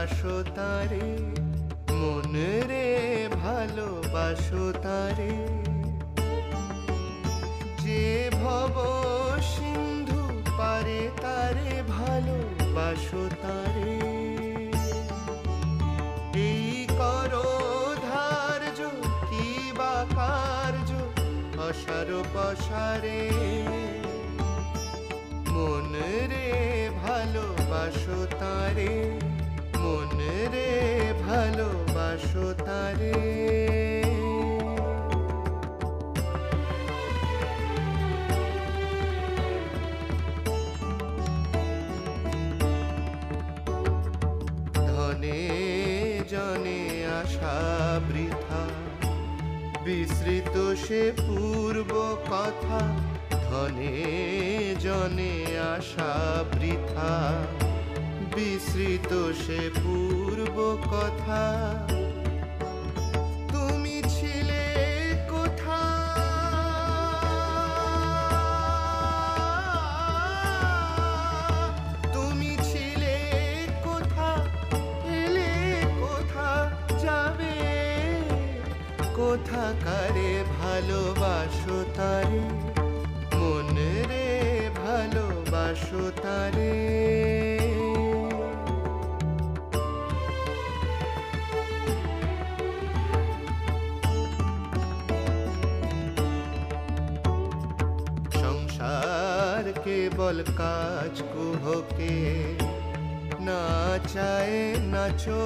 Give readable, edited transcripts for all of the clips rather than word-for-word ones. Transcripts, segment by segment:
ভালোবাসো তারে, মন রে ভালোবাসো তারে। যে ভব সিন্ধু পারে তারে ভালোবাসো তারে। এই করো ধার্য কি বা কার্য অসার পসারে, মন রে ভালোবাসো তারে, মন রে ভালোবাসো তারে। ধনে জনে আশা বৃথা, বিস্মৃত সে পূর্ব কথা। ধনে জনে আশা বৃথা, বিস্মৃত সে পূর্ব কথা। তুমি ছিলে কোথা, তুমি ছিলে কোথা, এলে কোথা যাবে। কোথাকারে ভালোবাসো তারে, মন রে ভালোবাসো তারে। সংসার কেবল কাজ কুহকে, না চায় নাচো।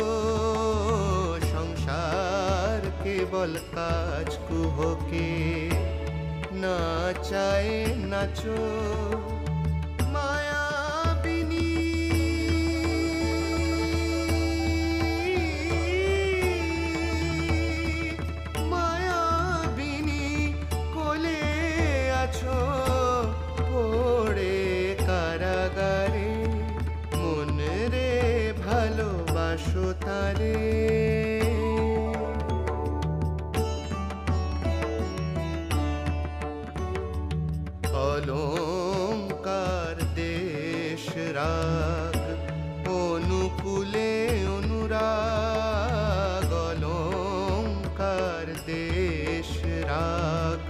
সংসার কেবল কাজ কুহকে, না চায় নাচো। মায়াবিনী মায়াবিনী কোলে আছো পড়ে কারাগারে, মন রে ভালোবাসো তারে। অলঙ্কার দেশ রাগ, অনুকূলে অনুরাগ। অলঙ্কার দেশ রাগ,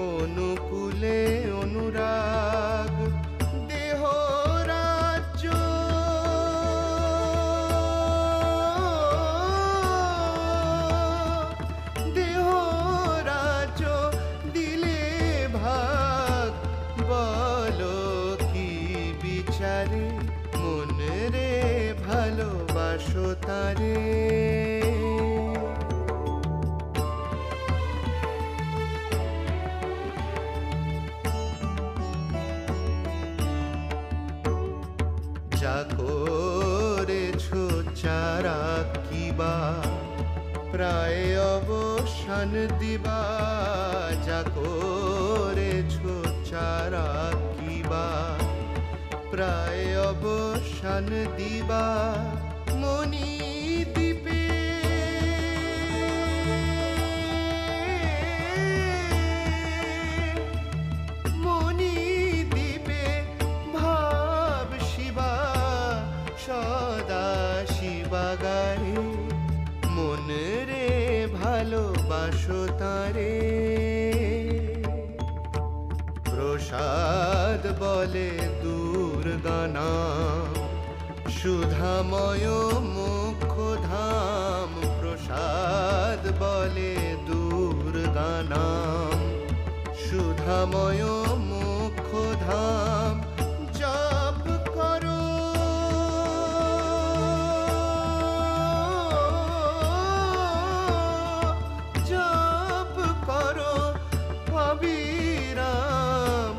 অনুকূলে অনুরাগ। দেহ রাজ্য দেহ রাজ্য দিলে ভাগ, বলো কি বিচারে। মন রে ভালোবাসো তারে। যা করেছো চারা কিবা, প্রায় অবসান দিবা। যা করেছো চারা কিবা, প্রায় অবসান দিবা। মনি দ্বীপে মনি দ্বীপে ভাব শিবা, সদা শিবাগারে। মন রে ভালোবাসো তারে। প্রসাদ বলে দুর্গানা, সুধাময় মুখ্য ধাম। প্রসাদ বলে দুর্গানা, সুধাময় মুখ্য ধাম। জপ করো জপ করো অবিরাম,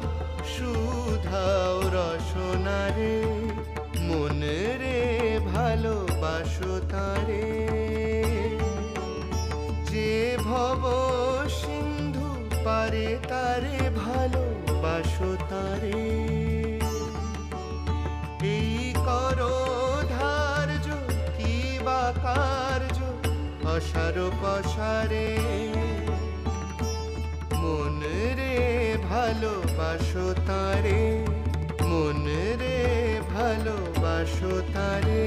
সুধাও রসনারে। মন রে ভালোবাসো তারে। যে ভব সিন্ধু পারে তারে ভালোবাসো তারে। এই করো ধার্য কি বা কার্য অসার পসারে, মন রে ভালোবাসো তারে, মন রে ভালোবাসো তারে।